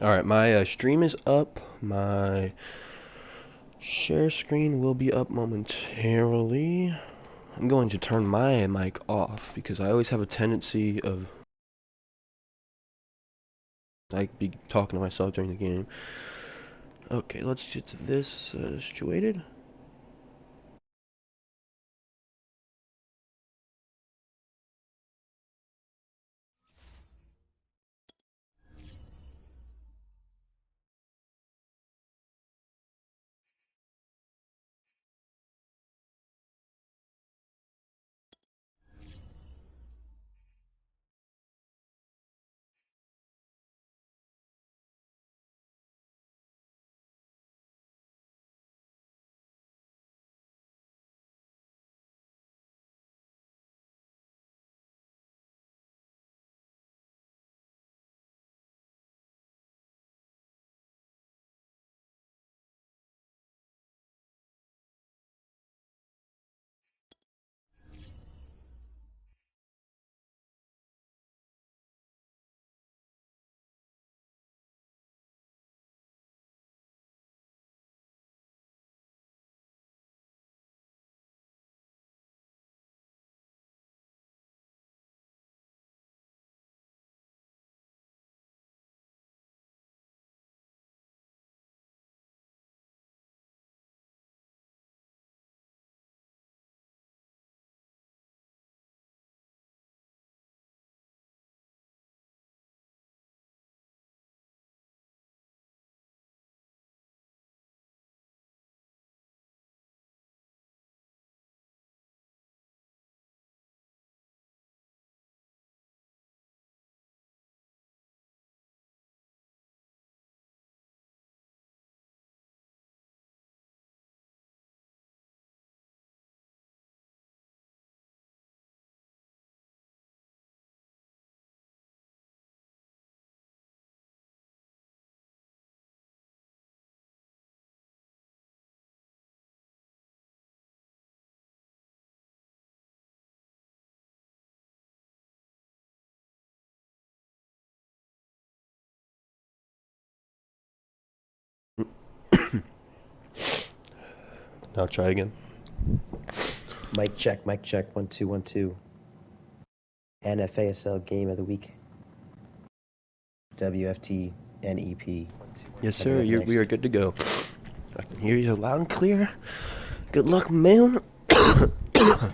Alright, my stream is up. My share screen will be up momentarily. I'm going to turn my mic off because I always have a tendency of like be talking to myself during the game. Okay, let's get to this situated. Now try again. Mic check, mic check. 1 2 1 2. NFASL game of the week. WFT NEP. Yes, sir. We are good to go. I can hear you loud and clear. Good luck, man. My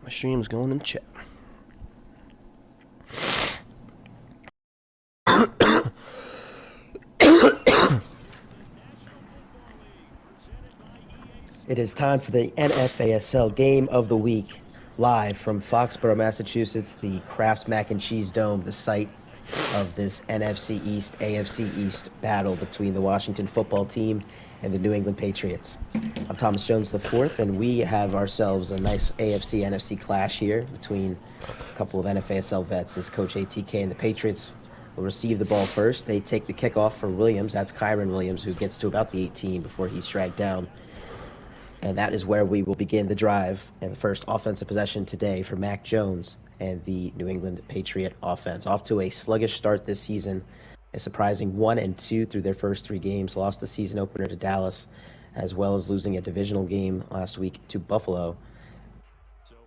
stream's going in chat. It is time for the NFASL game of the week. Live from Foxborough, Massachusetts, the Kraft Mac and Cheese Dome, the site of this NFC East, AFC East battle between the Washington football team and the New England Patriots. I'm Thomas Jones IV, and we have ourselves a nice AFC NFC clash here between a couple of NFASL vets as Coach ATK and the Patriots will receive the ball first. They take the kickoff for Williams. That's Kyron Williams, who gets to about the 18 before he's dragged down. And that is where we will begin the drive and the first offensive possession today for Mac Jones and the New England Patriot offense. Off to a sluggish start this season, a surprising 1-2 through their first 3 games. Lost the season opener to Dallas, as well as losing a divisional game last week to Buffalo.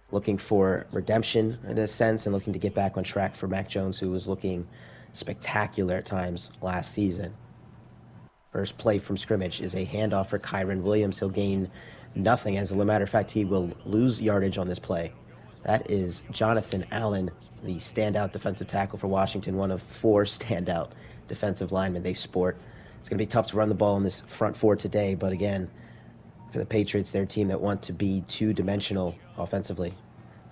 Looking for redemption in a sense and looking to get back on track for Mac Jones, who was looking spectacular at times last season. First play from scrimmage is a handoff for Kyron Williams. He'll gain nothing. As a matter of fact, he will lose yardage on this play. That is Jonathan Allen, the standout defensive tackle for Washington, one of 4 standout defensive linemen they sport. It's going to be tough to run the ball in this front 4 today, but again, for the Patriots, they're a team that want to be two-dimensional offensively.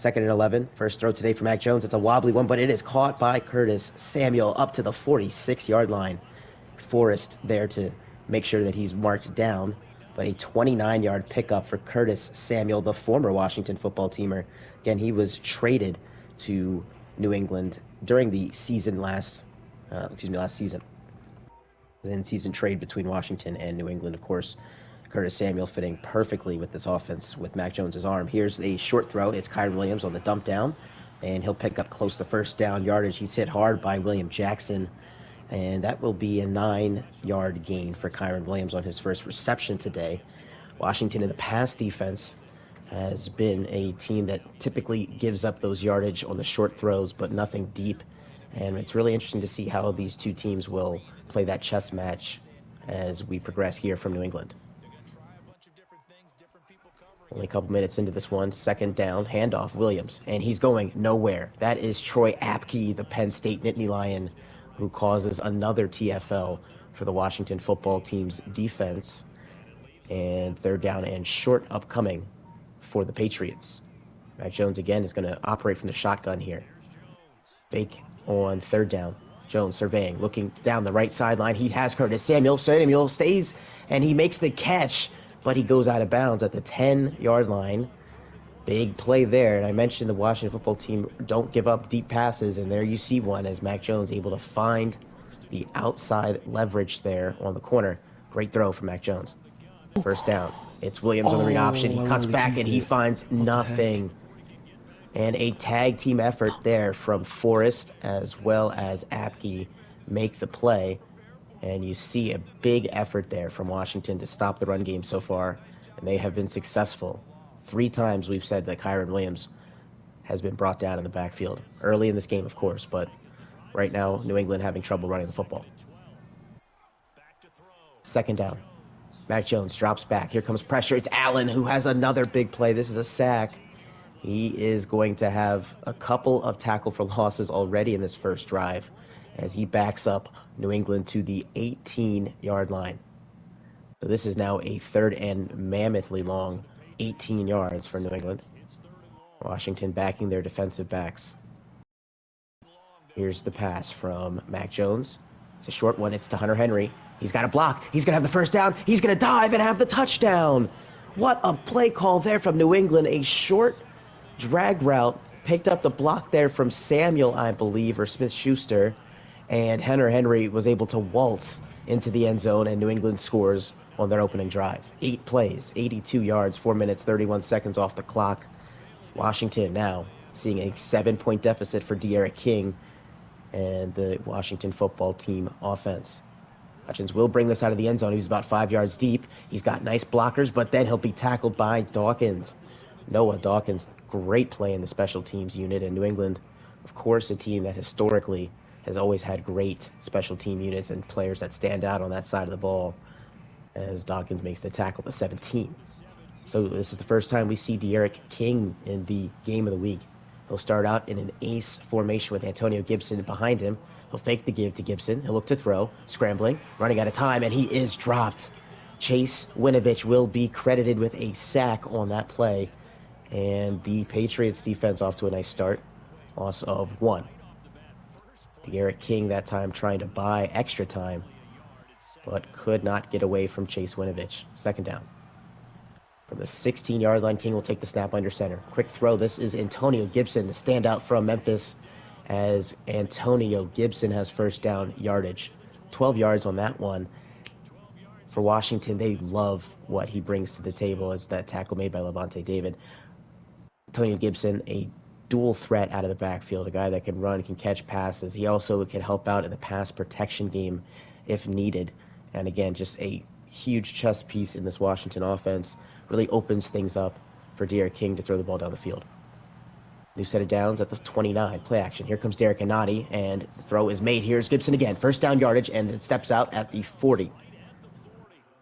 2nd and 11. First throw today for Mac Jones. It's a wobbly one, but it is caught by Curtis Samuel up to the 46-yard line. Forrest there to make sure that he's marked down, but a 29-yard pickup for Curtis Samuel, the former Washington football teamer. Again, he was traded to New England during the season last season. An in-season trade between Washington and New England, of course. Curtis Samuel fitting perfectly with this offense with Mac Jones' arm. Here's a short throw. It's Kyron Williams on the dump down, and he'll pick up close to first down yardage. He's hit hard by William Jackson, And that will be a 9-yard gain for Kyron Williams on his first reception today. Washington in the pass defense has been a team that typically gives up those yardage on the short throws, but nothing deep. And it's really interesting to see how these two teams will play that chess match as we progress here from New England. Only a couple minutes into this one, second down, handoff, Williams, and he's going nowhere. That is Troy Apke, the Penn State Nittany Lion, who causes another TFL for the Washington football team's defense. And third down and short upcoming for the Patriots. Mac Jones again is going to operate from the shotgun here. Fake on third down. Jones surveying, looking down the right sideline. He has Curtis Samuel. Samuel stays, and he makes the catch, but he goes out of bounds at the 10-yard line. Big play there, and I mentioned the Washington football team don't give up deep passes, and there you see one as Mac Jones able to find the outside leverage there on the corner. Great throw from Mac Jones. First down. It's Williams on the read option. He cuts back, and he finds nothing. And a tag team effort there from Forrest as well as Apke make the play. And you see a big effort there from Washington to stop the run game so far, and they have been successful. 3 times we've said that Kyron Williams has been brought down in the backfield. Early in this game, of course, but right now, New England having trouble running the football. Second down. Mac Jones drops back. Here comes pressure. It's Allen who has another big play. This is a sack. He is going to have a couple of tackle for losses already in this first drive as he backs up New England to the 18-yard line. So this is now a third and mammothly long 18 yards for New England. Washington backing their defensive backs. Here's the pass from Mac Jones. It's a short one. It's to Hunter Henry. He's got a block. He's going to have the first down. He's going to dive and have the touchdown. What a play call there from New England. A short drag route. Picked up the block there from Samuel, I believe, or Smith-Schuster. And Hunter Henry was able to waltz into the end zone, and New England scores on their opening drive. 8 plays, 82 yards, 4 minutes, 31 seconds off the clock. Washington now seeing a 7-point deficit for De'Aaron King and the Washington football team offense. Hutchins will bring this out of the end zone. He's about 5 yards deep. He's got nice blockers, but then he'll be tackled by Dawkins. Noah Dawkins, great play in the special teams unit. And New England, of course, a team that historically has always had great special team units and players that stand out on that side of the ball, as Dawkins makes the tackle to 17. So this is the first time we see De'Aaron King in the game of the week. He'll start out in an ace formation with Antonio Gibson behind him. He'll fake the give to Gibson. He'll look to throw, scrambling, running out of time, and he is dropped. Chase Winovich will be credited with a sack on that play. And the Patriots defense off to a nice start. Loss of 1. De'Aaron King that time trying to buy extra time, but could not get away from Chase Winovich. Second down. From the 16-yard line, King will take the snap under center. Quick throw. This is Antonio Gibson, the standout from Memphis, as Antonio Gibson has first down yardage. 12 yards on that one. For Washington, they love what he brings to the table as that tackle made by Levante David. Antonio Gibson, a dual threat out of the backfield, a guy that can run, can catch passes. He also can help out in the pass protection game if needed. And again, just a huge chess piece in this Washington offense. Really opens things up for De'Aaron King to throw the ball down the field. New set of downs at the 29. Play action. Here comes Derek Anati, and the throw is made. Here's Gibson again. First down yardage, and it steps out at the 40.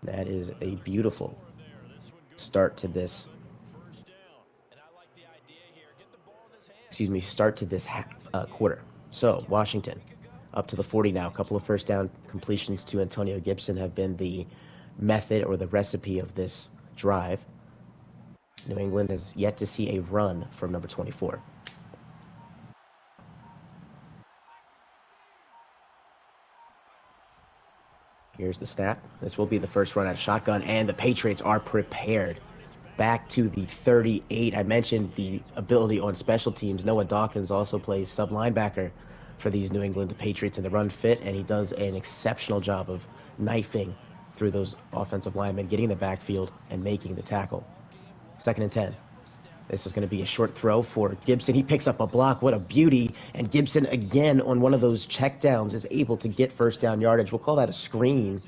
That is a beautiful start to this. Start to this quarter. So, Washington up to the 40 now. A couple of first down completions to Antonio Gibson have been the method or the recipe of this drive. New England has yet to see a run from number 24. Here's the snap. This will be the first run out of shotgun, and the Patriots are prepared. Back to the 38. I mentioned the ability on special teams. Noah Dawkins also plays sub linebacker for these New England Patriots in the run fit, and he does an exceptional job of knifing through those offensive linemen, getting the backfield and making the tackle. Second and 10. This is going to be a short throw for Gibson. He picks up a block. What a beauty. And Gibson, again, on one of those checkdowns, is able to get first down yardage. We'll call that a screen.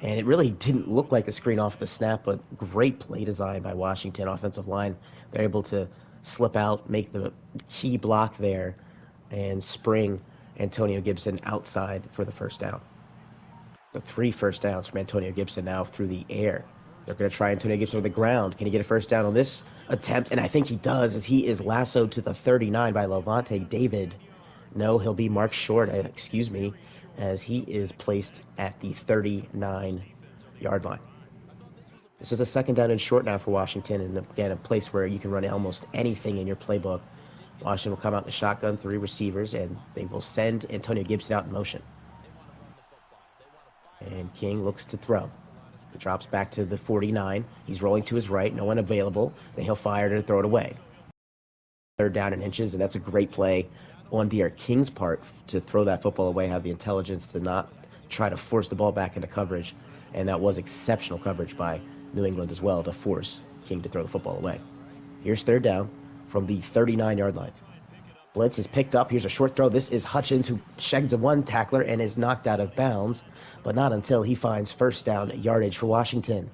And it really didn't look like a screen off the snap, but great play design by Washington offensive line. They're able to slip out, make the key block there, and spring Antonio Gibson outside for the first down. The 3 first downs from Antonio Gibson now through the air. They're going to try Antonio Gibson on the ground. Can he get a first down on this attempt? And I think he does, as he is lassoed to the 39 by Levante David. No, he'll be marked short, as he is placed at the 39-yard line. This is a second down and short now for Washington, and again, a place where you can run almost anything in your playbook. Washington will come out in the shotgun, 3 receivers, and they will send Antonio Gibson out in motion. And King looks to throw. He drops back to the 49. He's rolling to his right, no one available. Then he'll fire to throw it away. Third down and inches, and that's a great play on Derek King's part to throw that football away, have the intelligence to not try to force the ball back into coverage. And that was exceptional coverage by New England as well to force King to throw the football away. Here's third down from the 39-yard line. Blitz is picked up. Here's a short throw. This is Hutchins, who sheds a 1 tackler and is knocked out of bounds, but not until he finds first down yardage for Washington.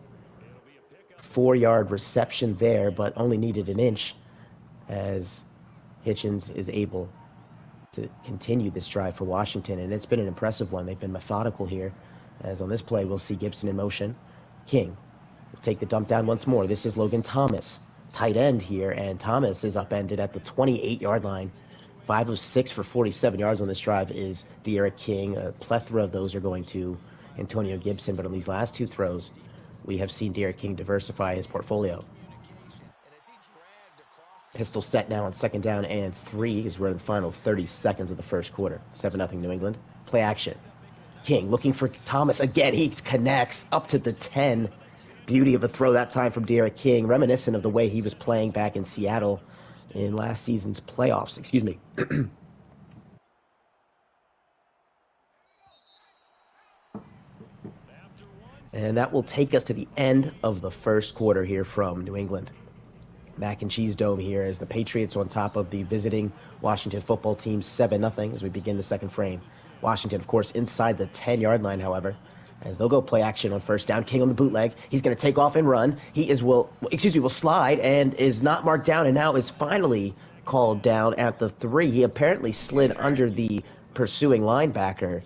4-yard reception there, but only needed an inch, as Hitchens is able to continue this drive for Washington, and it's been an impressive one. They've been methodical here, as on this play we'll see Gibson in motion. King will take the dump down once more. This is Logan Thomas, tight end here, and Thomas is upended at the 28-yard line. 5 of 6 for 47 yards on this drive is Derek King. A plethora of those are going to Antonio Gibson, but on these last 2 throws, we have seen Derek King diversify his portfolio. Pistol set now on second down and 3 as we're in the final 30 seconds of the first quarter. 7-0 New England. Play action. King looking for Thomas again. He connects up to the 10. Beauty of a throw that time from Derek King, reminiscent of the way he was playing back in Seattle in last season's playoffs. And that will take us to the end of the first quarter here from New England. Mac and Cheese Dome here as the Patriots on top of the visiting Washington football team 7-0 as we begin the second frame. Washington, of course, inside the 10-yard line, however, as they'll go play action on first down. King on the bootleg. He's going to take off and run. Will slide and is not marked down, and now is finally called down at the 3. He apparently slid under the pursuing linebacker,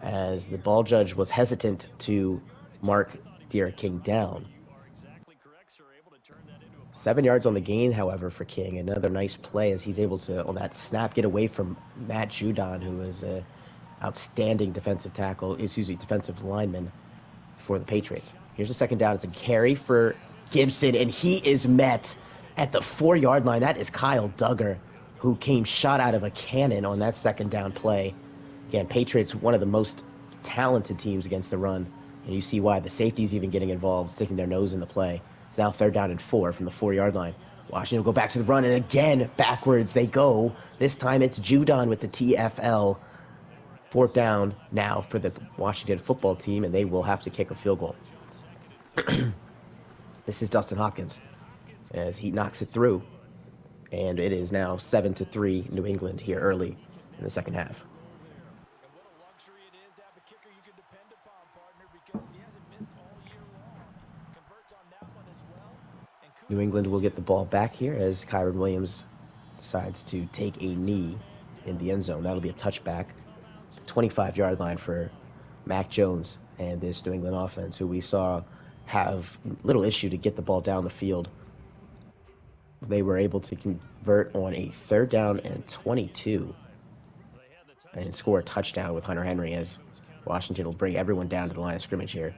as the ball judge was hesitant to mark Derek King down. 7 yards on the gain, however, for King. Another nice play as he's able to, on that snap, get away from Matt Judon, who is a outstanding defensive lineman for the Patriots. Here's a second down. It's a carry for Gibson, and he is met at the 4-yard line. That is Kyle Duggar, who came shot out of a cannon on that second down play. Again, Patriots, one of the most talented teams against the run, and you see why. The safety's even getting involved, sticking their nose in the play. It's now third down and 4 from the 4-yard line. Washington will go back to the run, and again, backwards they go. This time it's Judon with the TFL. 4th down now for the Washington football team, and they will have to kick a field goal. This is Dustin Hopkins as he knocks it through, and it is now 7-3 New England here early in the second half. New England will get the ball back here as Kyron Williams decides to take a knee in the end zone. That'll be a touchback. 25-yard line for Mac Jones and this New England offense, who we saw have little issue to get the ball down the field. They were able to convert on a 3rd down and 22 and score a touchdown with Hunter Henry, as Washington will bring everyone down to the line of scrimmage here.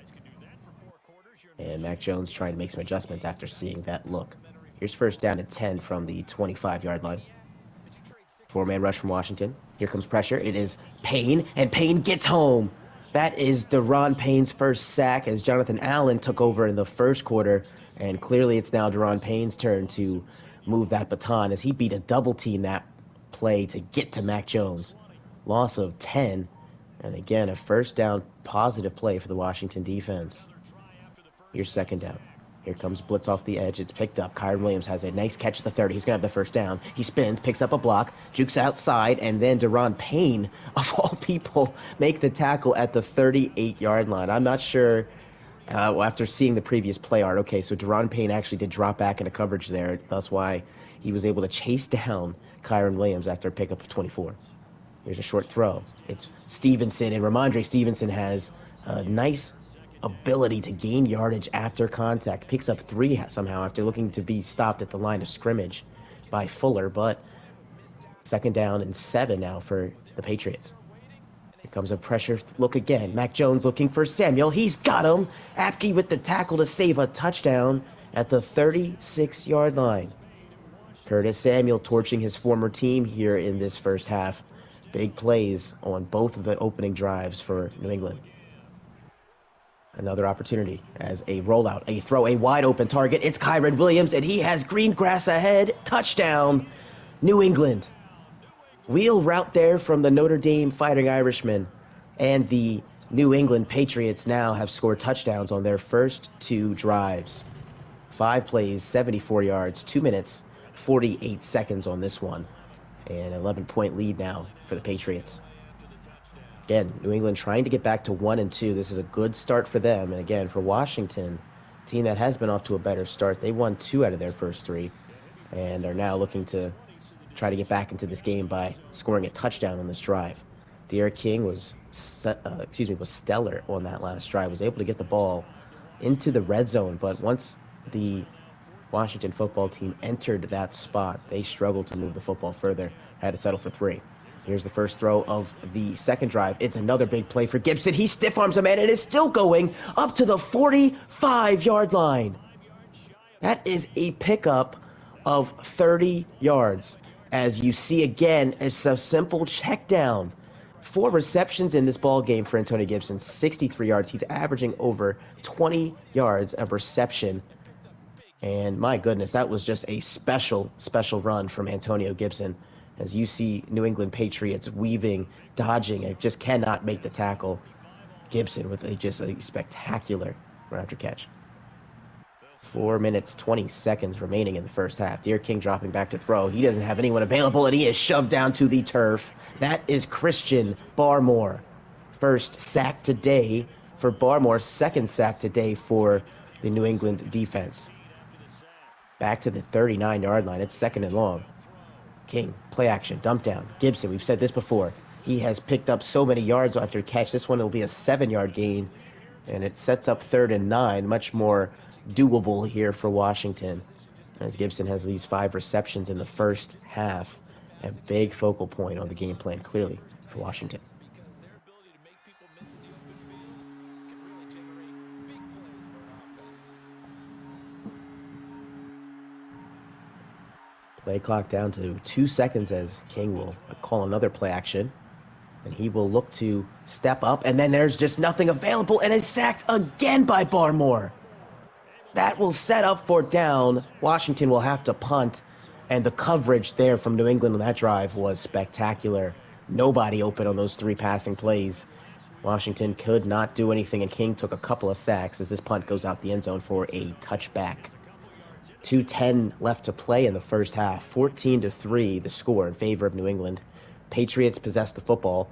And Mac Jones trying to make some adjustments after seeing that look. Here's 1st down and 10 from the 25-yard line. 4-man rush from Washington. Here comes pressure. It is Payne, and Payne gets home. That is Deron Payne's first sack, as Jonathan Allen took over in the first quarter, and clearly it's now Deron Payne's turn to move that baton as he beat a double team that play to get to Mac Jones. Loss of 10, and again, a 1st down positive play for the Washington defense. Here's 2nd down. Here comes blitz off the edge. It's picked up. Kyron Williams has a nice catch at the 30. He's going to have the first down. He spins, picks up a block, jukes outside, and then Deron Payne, of all people, make the tackle at the 38-yard line. I'm not sure, after seeing the previous play art, okay, so Deron Payne actually did drop back into coverage there. That's why he was able to chase down Kyron Williams after a pickup of 24. Here's a short throw. It's Stevenson, and Ramondre Stevenson has a nice ability to gain yardage after contact. Picks up 3 somehow after looking to be stopped at the line of scrimmage by Fuller, but second down and 7 now for the Patriots. Here comes a pressure look again. Mac Jones looking for Samuel. He's got him. Apke with the tackle to save a touchdown at the 36-yard line. Curtis Samuel torching his former team here in this first half. Big plays on both of the opening drives for New England. Another opportunity as a rollout, a throw, a wide open target. It's Kyron Williams, and he has green grass ahead. Touchdown, New England. Wheel route there from the Notre Dame Fighting Irishmen. And the New England Patriots now have scored touchdowns on their first 2 drives. 5 plays, 74 yards, 2 minutes, 48 seconds on this one. And an 11-point lead now for the Patriots. Again, New England trying to get back to 1-2. This is a good start for them. And again, for Washington, a team that has been off to a better start, they won 2 out of their first 3 and are now looking to try to get back into this game by scoring a touchdown on this drive. Derek King was stellar on that last drive, was able to get the ball into the red zone, but once the Washington football team entered that spot, they struggled to move the football further, had to settle for 3. Here's the first throw of the second drive. It's another big play for Gibson. He stiff arms a man and is still going up to the 45-yard line. That is a pickup of 30 yards. As you see again, it's a simple check down. 4 receptions in this ball game for Antonio Gibson, 63 yards. He's averaging over 20 yards of reception. And my goodness, that was just a special run from Antonio Gibson. As you see New England Patriots weaving, dodging, and just cannot make the tackle. Gibson with just a spectacular run after catch. 4 minutes, 20 seconds remaining in the first half. Derek King dropping back to throw. He doesn't have anyone available, and he is shoved down to the turf. That is Christian Barmore. First sack today for Barmore. Second sack today for the New England defense. Back to the 39-yard line. It's second and long. King, play action, dump down. Gibson, we've said this before. He has picked up so many yards after catch. This one will be a 7-yard gain, and it sets up 3rd and 9, much more doable here for Washington, as Gibson has these 5 receptions in the first half. A big focal point on the game plan, clearly, for Washington. Play clock down to 2 seconds as King will call another play action. And he will look to step up, and then there's just nothing available, and is sacked again by Barmore. That will set up 4th down. Washington will have to punt, and the coverage there from New England on that drive was spectacular. Nobody open on those 3 passing plays. Washington could not do anything, and King took a couple of sacks as this punt goes out the end zone for a touchback. 2:10 left to play in the first half. 14-3 the score in favor of New England. Patriots possess the football,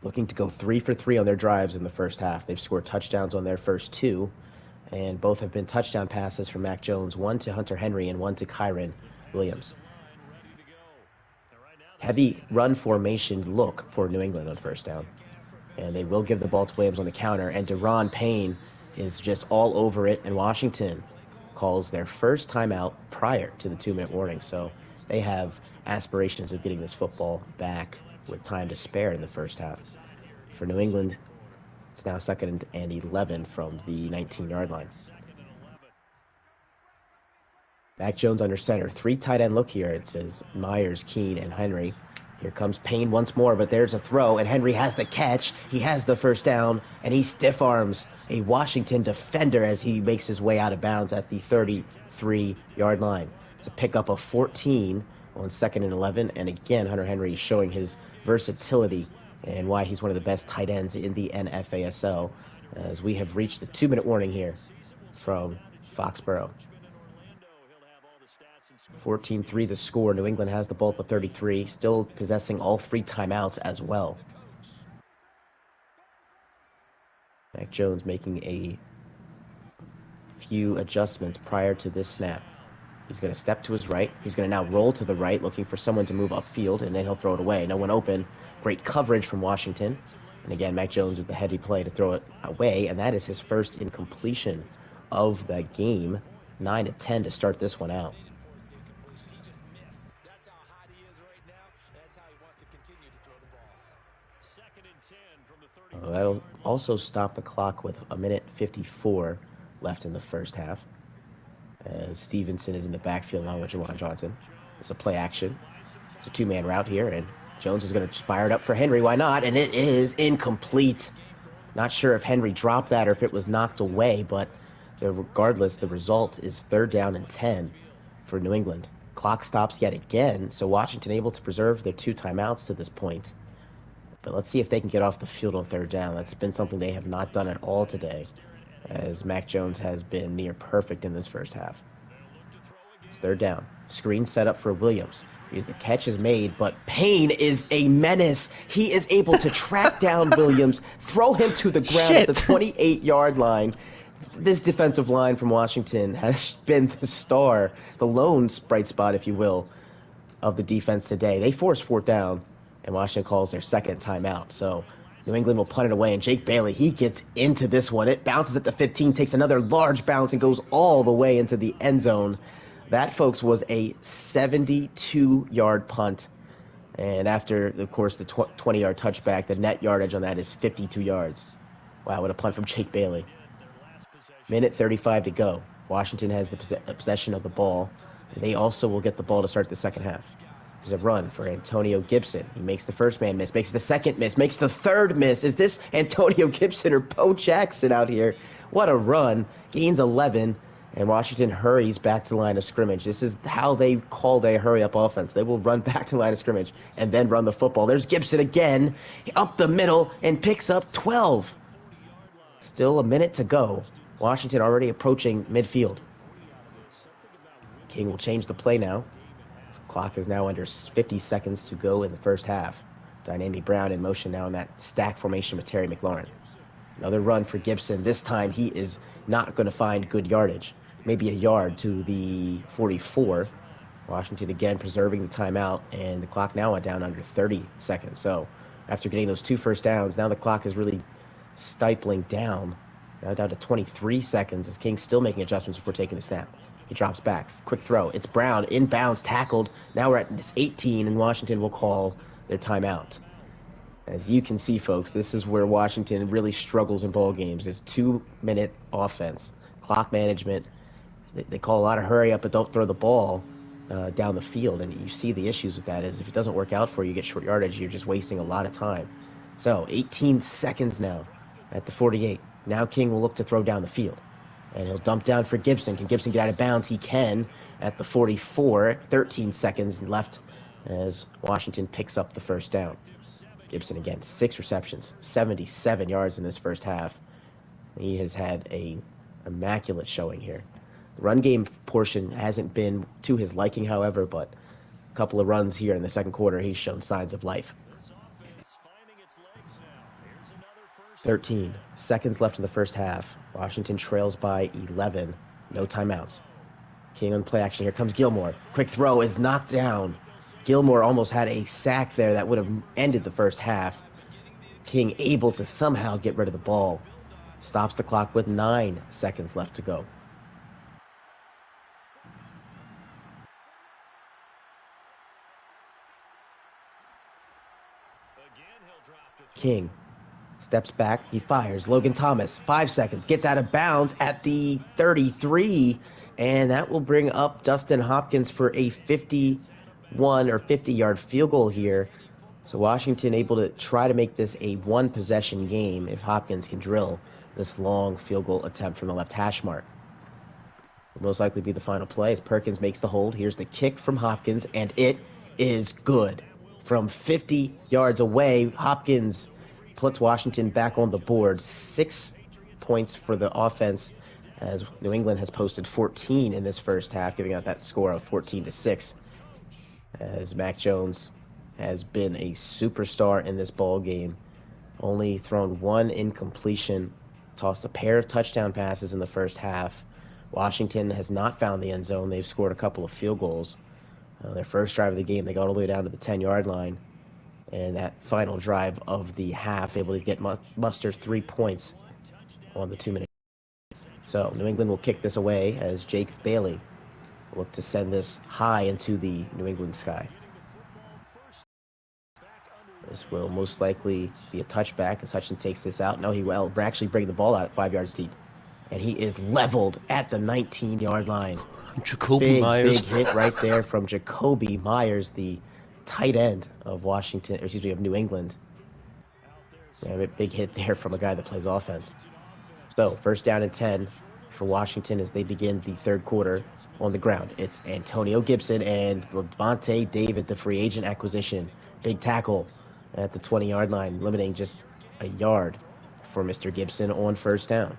looking to go 3 for 3 on their drives in the first half. They've scored touchdowns on their first 2, and both have been touchdown passes from Mac Jones, 1 to Hunter Henry and 1 to Kyron Williams. Heavy run formation look for New England on first down, and they will give the ball to Williams on the counter, and Deron Payne is just all over it, and Washington calls their first timeout prior to the 2-minute warning. So they have aspirations of getting this football back with time to spare in the first half. For New England, it's now 2nd and 11 from the 19-yard line. Mac Jones under center. 3 tight end look here. It says Myers, Keene, and Henry. Here comes Payne once more, but there's a throw, and Henry has the catch. He has the first down, and he stiff arms a Washington defender as he makes his way out of bounds at the 33-yard line. It's a pickup of 14 on 2nd and 11, and again, Hunter Henry is showing his versatility and why he's one of the best tight ends in the NFASL, as we have reached the 2-minute warning here from Foxborough. 14-3 the score. New England has the ball at the 33, still possessing all 3 timeouts as well. Mac Jones making a few adjustments prior to this snap. He's going to step to his right. He's going to now roll to the right, looking for someone to move upfield, and then he'll throw it away. No one open. Great coverage from Washington. And again, Mac Jones with the heavy play to throw it away, and that is his first incompletion of the game. 9-10 to start this one out. That'll also stop the clock with 1:54 left in the first half. As Stevenson is in the backfield along with Jawan Johnson. It's a play action. It's a 2-man route here, and Jones is going to fire it up for Henry. Why not? And it is incomplete. Not sure if Henry dropped that or if it was knocked away, but regardless, the result is 3rd down and 10 for New England. Clock stops yet again, so Washington able to preserve their 2 timeouts to this point. But let's see if they can get off the field on 3rd down. That's been something they have not done at all today, as Mac Jones has been near perfect in this first half. It's 3rd down. Screen set up for Williams. The catch is made, but Payne is a menace. He is able to track down Williams, throw him to the ground at the 28-yard line. This defensive line from Washington has been the star, the lone bright spot, if you will, of the defense today. They forced 4th down, and Washington calls their 2nd timeout. So New England will punt it away, and Jake Bailey, he gets into this one. It bounces at the 15, takes another large bounce, and goes all the way into the end zone. That, folks, was a 72-yard punt. And after, of course, the 20-yard touchback, the net yardage on that is 52 yards. Wow, what a punt from Jake Bailey. 1:35 to go. Washington has the possession of the ball. They also will get the ball to start the second half. There's a run for Antonio Gibson. He makes the first man miss, makes the second miss, makes the third miss. Is this Antonio Gibson or Bo Jackson out here? What a run. Gains 11, and Washington hurries back to the line of scrimmage. This is how they call a hurry-up offense. They will run back to the line of scrimmage and then run the football. There's Gibson again, up the middle, and picks up 12. Still a minute to go. Washington already approaching midfield. King will change the play now. Clock is now under 50 seconds to go in the first half. Dynamic Brown in motion now in that stack formation with Terry McLaurin. Another run for Gibson. This time he is not going to find good yardage. Maybe a yard to the 44. Washington again preserving the timeout, and the clock now down under 30 seconds. So after getting those 2 first downs, now the clock is really stifling down. Now down to 23 seconds as King's still making adjustments before taking the snap. He drops back. Quick throw. It's Brown. Inbounds. Tackled. Now we're at this 18, and Washington will call their timeout. As you can see, folks, this is where Washington really struggles in ball games. It's 2-minute offense. Clock management. They call a lot of hurry up, but don't throw the ball down the field. And you see the issues with that is if it doesn't work out for you, you get short yardage, you're just wasting a lot of time. So 18 seconds now at the 48. Now King will look to throw down the field. And he'll dump down for Gibson. Can Gibson get out of bounds? He can at the 44. 13 seconds left as Washington picks up the first down. Gibson again, 6 receptions, 77 yards in this first half. He has had an immaculate showing here. The run game portion hasn't been to his liking, however, but a couple of runs here in the second quarter, he's shown signs of life. 13 seconds left in the first half. Washington trails by 11. No timeouts. King on play action. Here comes Gilmore. Quick throw is knocked down. Gilmore almost had a sack there that would have ended the first half. King able to somehow get rid of the ball. Stops the clock with 9 seconds left to go. King steps back, he fires. Logan Thomas, 5 seconds, gets out of bounds at the 33, and that will bring up Dustin Hopkins for a 51 or 50-yard field goal here. So Washington able to try to make this a 1-possession game if Hopkins can drill this long field goal attempt from the left hash mark. Will most likely be the final play as Perkins makes the hold. Here's the kick from Hopkins, and it is good. From 50 yards away, Hopkins puts Washington back on the board. 6 points for the offense as New England has posted 14 in this first half, giving out that score of 14-6, as Mac Jones has been a superstar in this ball game. Only thrown one incompletion, tossed a pair of touchdown passes in the first half. Washington has not found the end zone. They've scored a couple of field goals. Their first drive of the game, they got all the way down to the 10-yard line. And that final drive of the half, able to get muster 3 points on the 2-minute. So New England will kick this away as Jake Bailey will look to send this high into the New England sky. This will most likely be a touchback as Hutchins takes this out. No, he will actually bring the ball out 5 yards deep. And he is leveled at the 19-yard line. Jacoby Myers. Big hit right there from Jacoby Myers, the tight end of New England. A big hit there from a guy that plays offense. So, first down and 10 for Washington as they begin the third quarter on the ground. It's Antonio Gibson and Levante David, the free agent acquisition. Big tackle at the 20-yard line, limiting just a yard for Mr. Gibson on first down.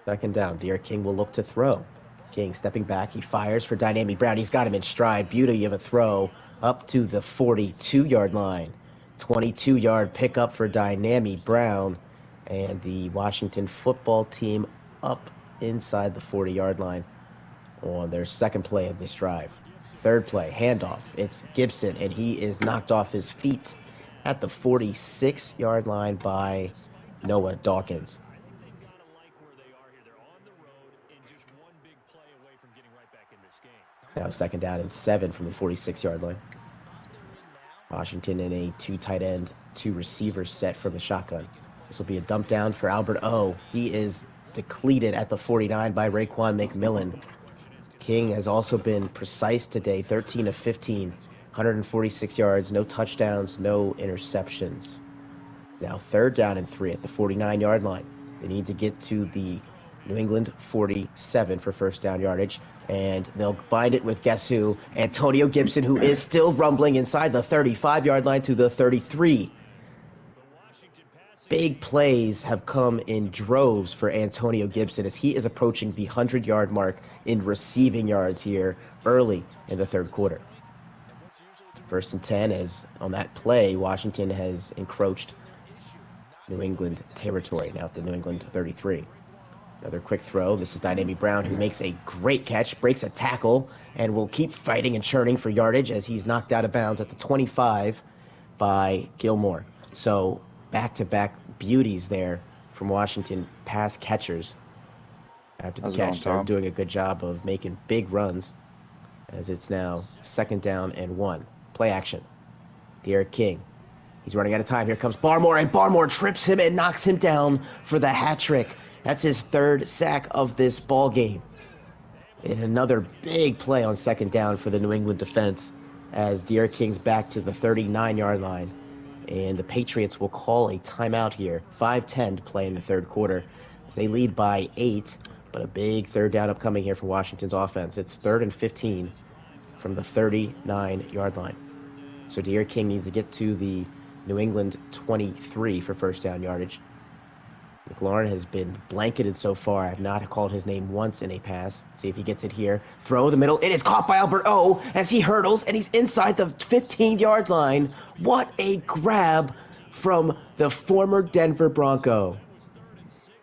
Second down, Derek King will look to throw. King stepping back, he fires for Dynamic Brown. He's got him in stride. Beauty of a throw up to the 42-yard line. 22-yard pickup for Dynamic Brown. And the Washington football team up inside the 40-yard line on their second play of this drive. Third play, handoff. It's Gibson, and he is knocked off his feet at the 46-yard line by Noah Dawkins. Now second down and 7 from the 46-yard line. Washington in a 2 tight end, 2 receiver set from the shotgun. This will be a dump down for Albert O. He is depleted at the 49 by Raekwon McMillan. King has also been precise today, 13 of 15, 146 yards, no touchdowns, no interceptions. Now third down and 3 at the 49-yard line. They need to get to the New England 47 for first down yardage, and they'll find it with guess who? Antonio Gibson, who is still rumbling inside the 35-yard line to the 33. Big plays have come in droves for Antonio Gibson as he is approaching the 100-yard mark in receiving yards here early in the third quarter. First and 10, as on that play, Washington has encroached New England territory, now at the New England 33. Another quick throw. This is Dynamic Brown, who makes a great catch, breaks a tackle, and will keep fighting and churning for yardage as he's knocked out of bounds at the 25 by Gilmore. So back-to-back beauties there from Washington pass catchers. After the catch, they're doing a good job of making big runs as it's now second down and 1. Play action. Derek King. He's running out of time. Here comes Barmore, and Barmore trips him and knocks him down for the hat trick. That's his 3rd sack of this ball game. And another big play on second down for the New England defense as Derek King's back to the 39-yard line. And the Patriots will call a timeout here. 5:10 to play in the third quarter as they lead by 8. But a big third down upcoming here for Washington's offense. It's 3rd and 15 from the 39-yard line. So Derek King needs to get to the New England 23 for first down yardage. McLaurin has been blanketed so far. I have not called his name once in a pass. See if he gets it here. Throw the middle. It is caught by Albert O as he hurdles, and he's inside the 15-yard line. What a grab from the former Denver Bronco.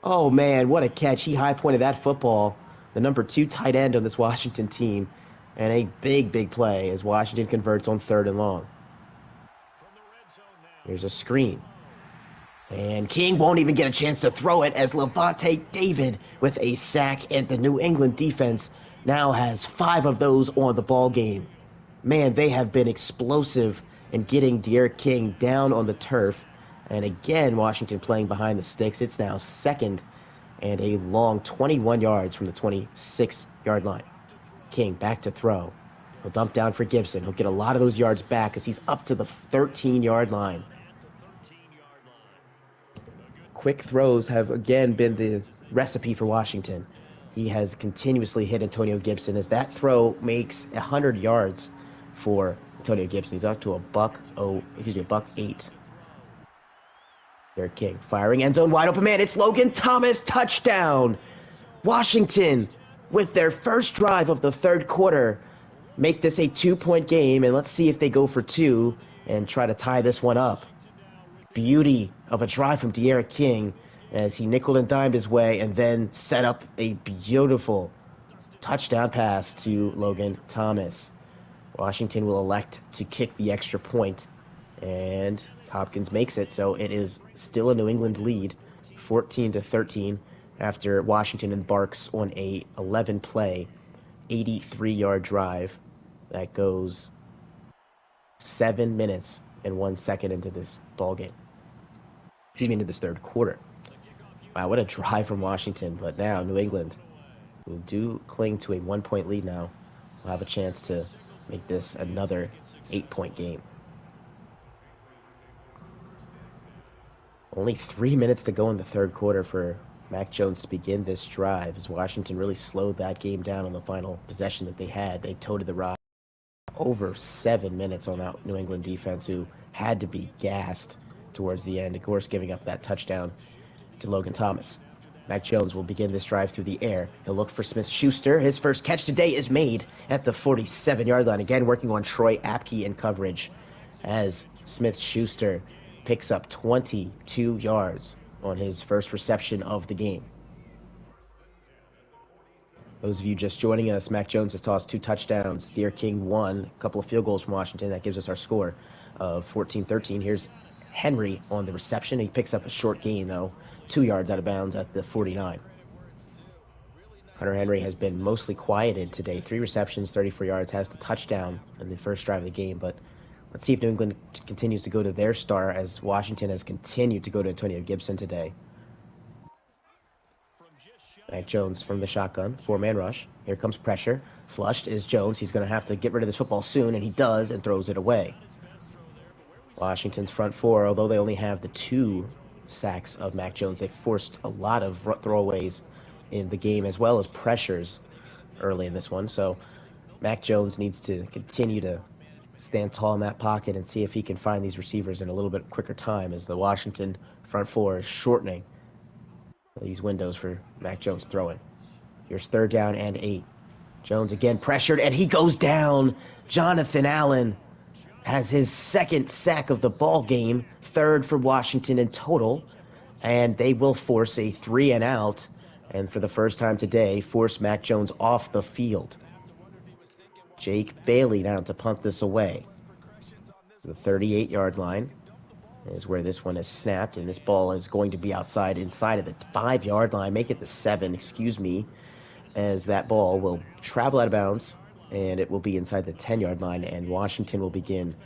Oh, man, what a catch. He high-pointed that football. The number 2 tight end on this Washington team. And a big, big play as Washington converts on 3rd and long. Here's a screen. And King won't even get a chance to throw it as Levante David with a sack, and the New England defense now has 5 of those on the ball game. Man, they have been explosive in getting Derek King down on the turf. And again, Washington playing behind the sticks. It's now 2nd and a long 21 yards from the 26-yard line. King back to throw. He'll dump down for Gibson. He'll get a lot of those yards back as he's up to the 13-yard line. Quick throws have again been the recipe for Washington. He has continuously hit Antonio Gibson as that throw makes 100 yards for Antonio Gibson. He's up to a buck 8. Derek King firing, end zone wide open man. It's Logan Thomas, touchdown. Washington, with their first drive of the third quarter, make this a 2-point game, and let's see if they go for two and try to tie this one up. Beauty of a drive from Derek King as he nickel and dimed his way and then set up a beautiful touchdown pass to Logan Thomas. Washington will elect to kick the extra point, and Hopkins makes it, so it is still a New England lead, 14-13, after Washington embarks on a 11-play, 83-yard drive that goes 7 minutes and 1 second into this ball game. Excuse me, into this third quarter. Wow, what a drive from Washington, but now New England, who do cling to a 1-point lead now, will have a chance to make this another 8-point game. Only 3 minutes to go in the third quarter for Mac Jones to begin this drive, as Washington really slowed that game down on the final possession that they had. They toted the rock over 7 minutes on that New England defense, who had to be gassed towards the end, of course, giving up that touchdown to Logan Thomas. Mac Jones will begin this drive through the air. He'll look for Smith-Schuster. His first catch today is made at the 47-yard line. Again, working on Troy Apke in coverage as Smith-Schuster picks up 22 yards on his first reception of the game. Those of you just joining us, Mac Jones has tossed 2 touchdowns. Derek King 1, a couple of field goals from Washington. That gives us our score of 14-13. Here's Henry on the reception. He picks up a short gain, though, 2 yards out of bounds at the 49. Hunter Henry has been mostly quieted today. 3 receptions, 34 yards, has the touchdown in the first drive of the game. But let's see if New England continues to go to their star, as Washington has continued to go to Antonio Gibson today. Mac Jones from the shotgun, 4-man rush. Here comes pressure. Flushed is Jones. He's going to have to get rid of this football soon, and he does, and throws it away. Washington's front four, although they only have the 2 sacks of Mac Jones, they forced a lot of throwaways in the game, as well as pressures early in this one. So Mac Jones needs to continue to stand tall in that pocket and see if he can find these receivers in a little bit quicker time, as the Washington front four is shortening these windows for Mac Jones throwing. Here's 3rd down and 8. Jones again pressured, and he goes down. Jonathan Allen has his 2nd sack of the ball game, 3rd for Washington in total, and they will force a 3-and-out, and for the first time today, force Mac Jones off the field. Jake Bailey now to punt this away. The 38-yard line is where this one is snapped, and this ball is going to be inside of the 5-yard line, make it the 7, as that ball will travel out of bounds, and it will be inside the 10-yard line, and Washington will begin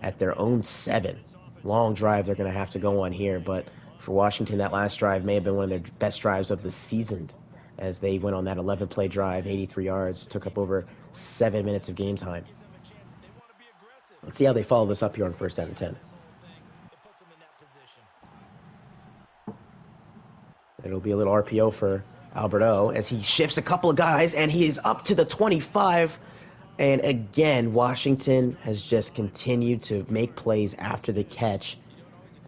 at their own 7. Long drive they're going to have to go on here, but for Washington, that last drive may have been one of their best drives of the season, as they went on that 11-play drive, 83 yards, took up over 7 minutes of game time. Let's see how they follow this up here on 1st down and 10. It'll be a little RPO for Alberto as he shifts a couple of guys, and he is up to the 25. And again, Washington has just continued to make plays after the catch,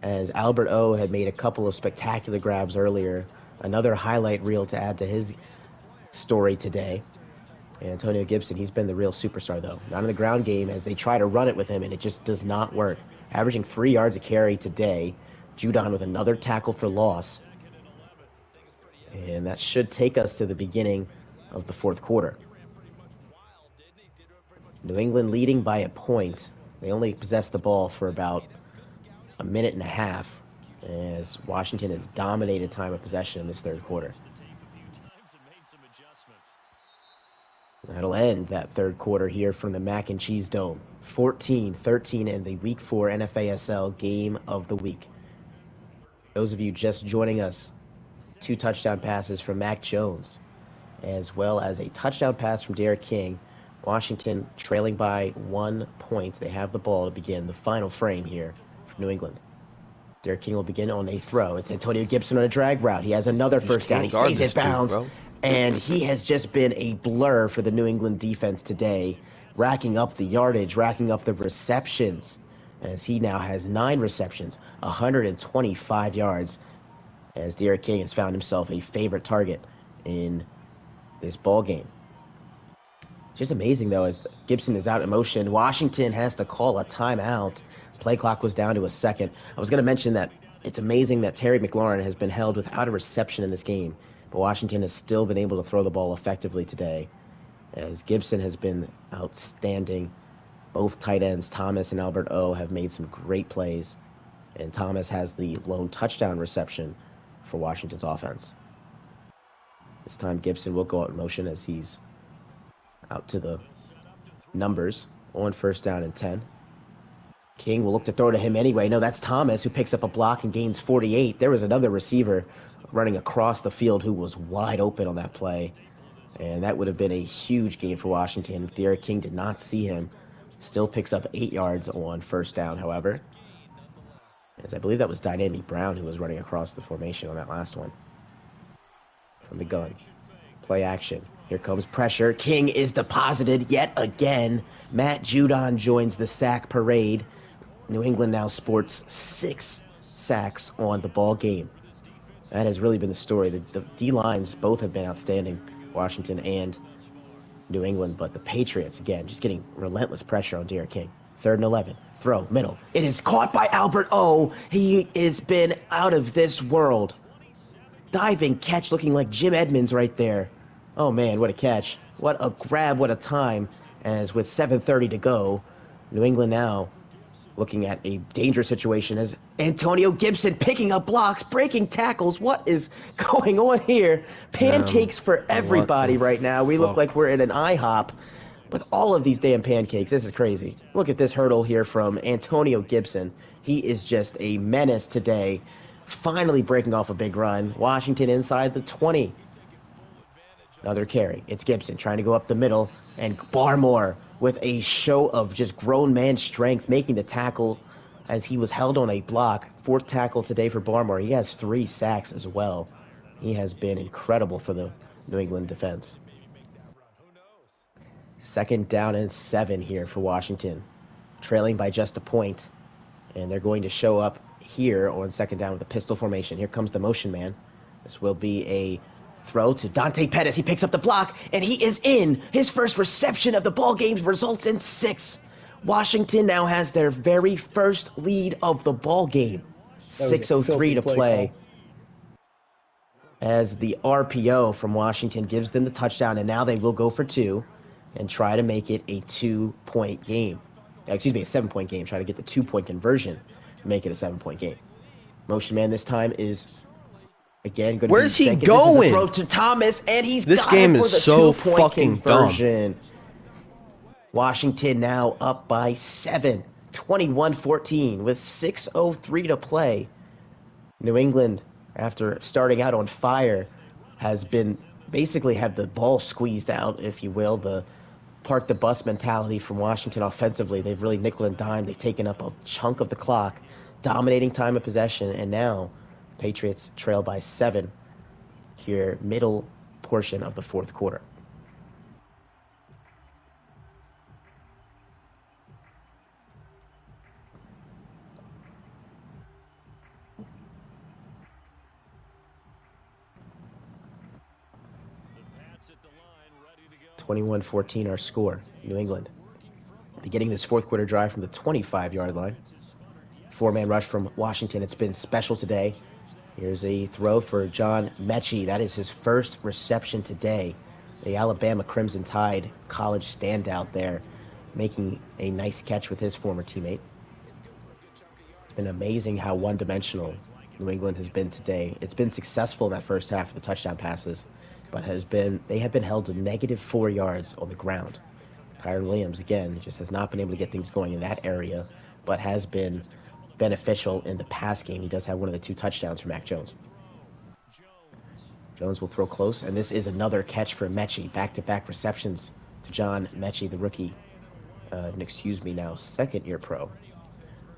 as Alberto had made a couple of spectacular grabs earlier. Another highlight reel to add to his story today. And Antonio Gibson, he's been the real superstar, though. Not in the ground game, as they try to run it with him, and it just does not work. Averaging 3 yards a carry today. Judon with another tackle for loss. And that should take us to the beginning of the 4th quarter. New England leading by a point. They only possessed the ball for about a minute and a half, as Washington has dominated time of possession in this 3rd quarter. That'll end that 3rd quarter here from the Mac and Cheese Dome. 14-13 in the Week 4 NFASL Game of the Week. Those of you just joining us, 2 touchdown passes from Mac Jones, as well as a touchdown pass from Derek King. Washington trailing by 1 point. They have the ball to begin the final frame here for New England. Derek King will begin on a throw. It's Antonio Gibson on a drag route. He has another first down. He stays in bounds, and he has just been a blur for the New England defense today, racking up the yardage, racking up the receptions. as he now has 9 receptions, 125 yards, as Derek King has found himself a favorite target in this ball game. Just amazing, though, as Gibson is out in motion. Washington has to call a timeout. Play clock was down to a second. I was going to mention that it's amazing that Terry McLaurin has been held without a reception in this game, but Washington has still been able to throw the ball effectively today, as Gibson has been outstanding. Both tight ends, Thomas and Albert O, have made some great plays, and Thomas has the lone touchdown reception for Washington's offense. This time Gibson will go out in motion as he's out to the numbers on 1st down and 10. King will look to throw to him anyway. No, that's Thomas, who picks up a block and gains 48. There was another receiver running across the field who was wide open on that play, and that would have been a huge gain for Washington. Derek King did not see him. Still picks up 8 yards on 1st down, however, as I believe that was Dynamic Brown who was running across the formation on that last one. From the gun. Play action. Here comes pressure. King is deposited yet again. Matt Judon joins the sack parade. New England now sports 6 sacks on the ball game. That has really been the story. The D-lines both have been outstanding, Washington and New England, but the Patriots, again, just getting relentless pressure on Derek King. 3rd and 11. Throw, middle. It is caught by Albert O. He has been out of this world. Diving catch looking like Jim Edmonds right there. Oh, man, what a catch. What a grab, what a time. As with 7:30 to go, New England now looking at a dangerous situation as Antonio Gibson picking up blocks, breaking tackles. What is going on here? Pancakes for everybody right now. We look like we're in an IHOP with all of these damn pancakes. This is crazy. Look at this hurdle here from Antonio Gibson. He is just a menace today. Finally breaking off a big run. Washington inside the 20. Another carry. It's Gibson trying to go up the middle, and Barmore with a show of just grown man strength making the tackle as he was held on a block. 4th tackle today for Barmore. He has 3 sacks as well. He has been incredible for the New England defense. 2nd down and 7 here for Washington, trailing by just a point, and they're going to show up here on 2nd down with a pistol formation. Here comes the motion man. This will be a throw to Dante Pettis. He picks up the block, and he is in. His first reception of the ball game results in 6. Washington now has their very first lead of the ball game. 6:03 to play. As the RPO from Washington gives them the touchdown, and now they will go for 2 and try to make it a 2-point game. Excuse me, a 7-point game. Try to get the 2-point conversion to make it a 7-point game. Motion man this time is again going to Where's he going? This is a throw to Thomas, and he's this got game it for is the so 2-point fucking conversion. dumb. Washington now up by 7, 21-14 with 6:03 to play. New England, after starting out on fire, has been basically had the ball squeezed out, if you will, the park the bus mentality from Washington offensively. They've really nickel and dime. They've taken up a chunk of the clock, dominating time of possession, and now Patriots trail by 7 here, middle portion of the 4th quarter. Go. 21-14 our score. New England beginning this 4th quarter drive from the 25-yard line. 4-man rush from Washington. It's been special today. Here's a throw for John Mechie. That is his first reception today. The Alabama Crimson Tide college standout there, making a nice catch with his former teammate. It's been amazing how one-dimensional New England has been today. It's been successful in that first half of the touchdown passes, but they have been held to -4 yards on the ground. Kyron Williams, again, just has not been able to get things going in that area, but has been beneficial in the pass game. He does have one of the 2 touchdowns for Mac Jones. Jones will throw close, and this is another catch for Mechie. Back-to-back receptions to John Mechie, the rookie. Now, 2nd-year pro.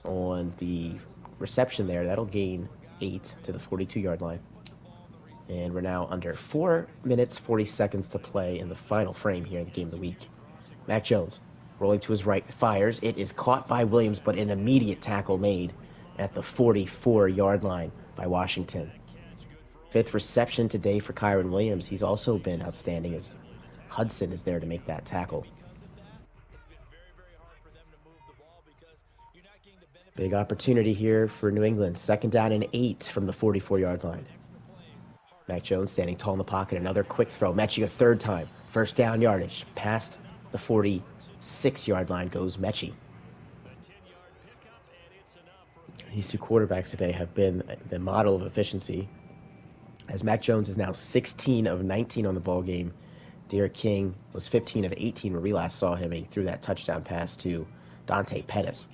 On the reception there, that'll gain 8 to the 42-yard line. And we're now under 4 minutes, 40 seconds to play in the final frame here in the game of the week. Mac Jones Rolling to his right, fires. It is caught by Williams, but an immediate tackle made at the 44-yard line by Washington. 5th reception today for Kyren Williams. He's also been outstanding as Hudson is there to make that tackle. Big opportunity here for New England. 2nd down and 8 from the 44-yard line. Mac Jones standing tall in the pocket. Another quick throw. Mechie a 3rd time. 1st down yardage. Past the 46-yard line goes Mechie. These two quarterbacks today have been the model of efficiency, as Mac Jones is now 16 of 19 on the ball game. Derek King was 15 of 18 where we last saw him. He threw that touchdown pass to Dante Pettis.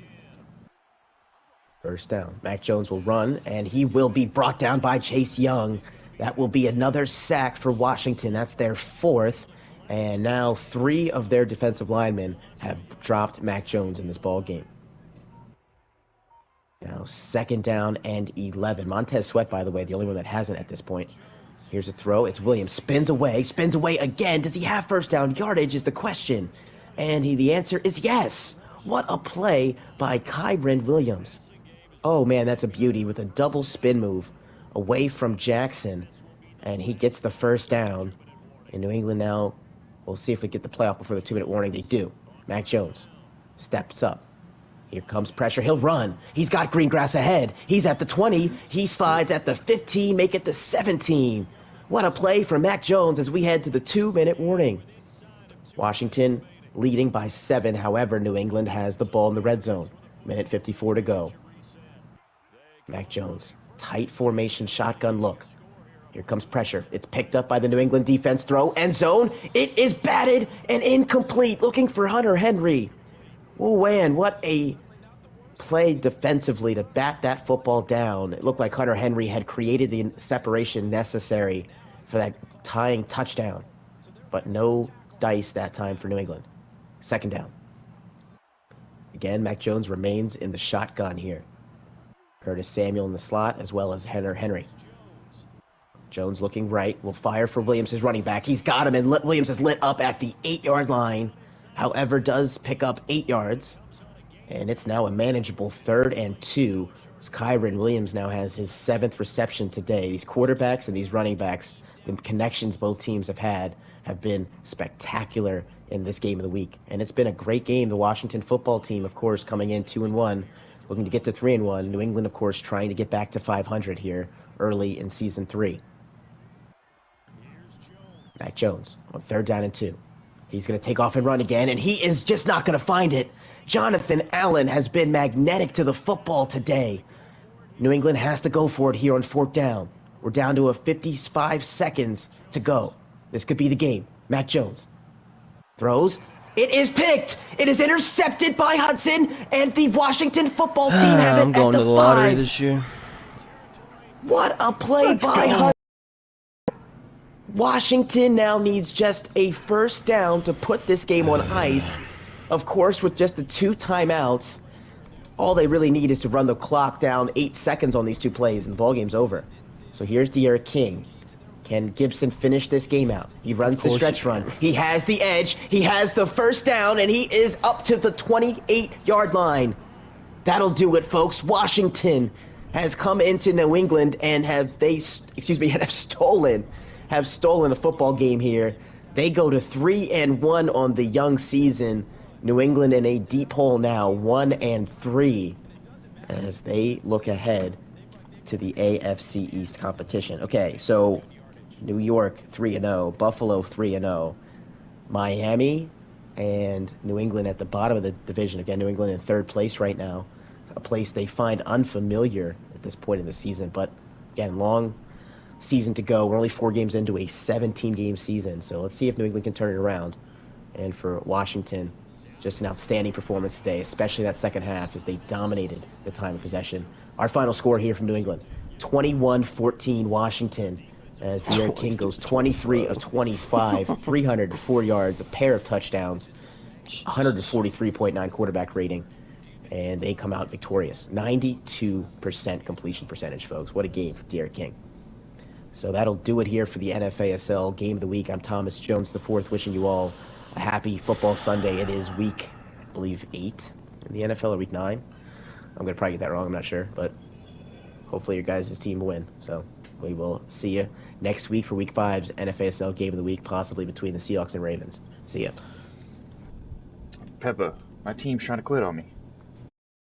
1st down. Mac Jones will run, and he will be brought down by Chase Young. That will be another sack for Washington. That's their 4th. And now 3 of their defensive linemen have dropped Mac Jones in this ball game. Now 2nd down and 11. Montez Sweat, by the way, the only one that hasn't at this point. Here's a throw. It's Williams. Spins away again. Does he have 1st down yardage is the question. And the answer is yes. What a play by Kyren Williams. Oh, man, that's a beauty with a double spin move away from Jackson. And he gets the 1st down. In New England now, we'll see if we get the playoff before the 2-minute warning. They do. Mac Jones steps up. Here comes pressure. He'll run. He's got green grass ahead. He's at the 20. He slides at the 15, make it the 17. What a play from Mac Jones as we head to the 2-minute warning. Washington leading by 7. However, New England has the ball in the red zone. Minute 54 to go. Mac Jones, tight formation, shotgun look. Here comes pressure. It's picked up by the New England defense. Throw, end zone. It is batted and incomplete. Looking for Hunter Henry. Oh, man, what a play defensively to bat that football down. It looked like Hunter Henry had created the separation necessary for that tying touchdown. But no dice that time for New England. 2nd down. Again, Mac Jones remains in the shotgun here. Curtis Samuel in the slot, as well as Hunter Henry. Jones looking right, will fire for Williams, his running back. He's got him, and Williams is lit up at the 8-yard line. However, does pick up 8 yards. And it's now a manageable 3rd and 2. As Kyren Williams now has his 7th reception today. These quarterbacks and these running backs, the connections both teams have had, have been spectacular in this game of the week. And it's been a great game. The Washington football team, of course, coming in 2-1, looking to get to 3-1. New England, of course, trying to get back to 500 here early in Season 3. Mac Jones on 3rd down and 2. He's going to take off and run again, and he is just not going to find it. Jonathan Allen has been magnetic to the football today. New England has to go for it here on 4th down. We're down to 55 seconds to go. This could be the game. Mac Jones throws. It is picked. It is intercepted by Hudson, and the Washington football team have it I'm going at to the the lottery 5. this year. What a play by Hudson. Washington now needs just a 1st down to put this game on ice. Of course, with just the 2 timeouts, all they really need is to run the clock down 8 seconds on these 2 plays, and the ballgame's over. So here's Derek King. Can Gibson finish this game out? He runs the stretch run. He has the edge. He has the 1st down, and he is up to the 28-yard line. That'll do it, folks. Washington has come into New England and have stolen a football game here. They go to 3-1 on the young season. New England in a deep hole now, 1-3, as they look ahead to the AFC East competition. Okay, so New York 3-0, Buffalo 3-0, Miami and New England at the bottom of the division. Again, New England in 3rd place right now, a place they find unfamiliar at this point in the season. But again, long season to go. We're only 4 games into a 17-game season, so let's see if New England can turn it around. And for Washington, just an outstanding performance today, especially that second half as they dominated the time of possession. Our final score here from New England, 21-14 Washington, as Derek King goes 23 of 25, 304 yards, a pair of touchdowns, 143.9 quarterback rating, and they come out victorious. 92% completion percentage, folks. What a game for Derek King. So that'll do it here for the NFASL Game of the Week. I'm Thomas Jones IV, wishing you all a happy football Sunday. It is week believe, 8 in the NFL, or week 9. I'm going to probably get that wrong. I'm not sure. But hopefully your guys' team will win. So we will see you next week for week 5's NFASL game of the week, possibly between the Seahawks and Ravens. See ya. Peppa, my team's trying to quit on me.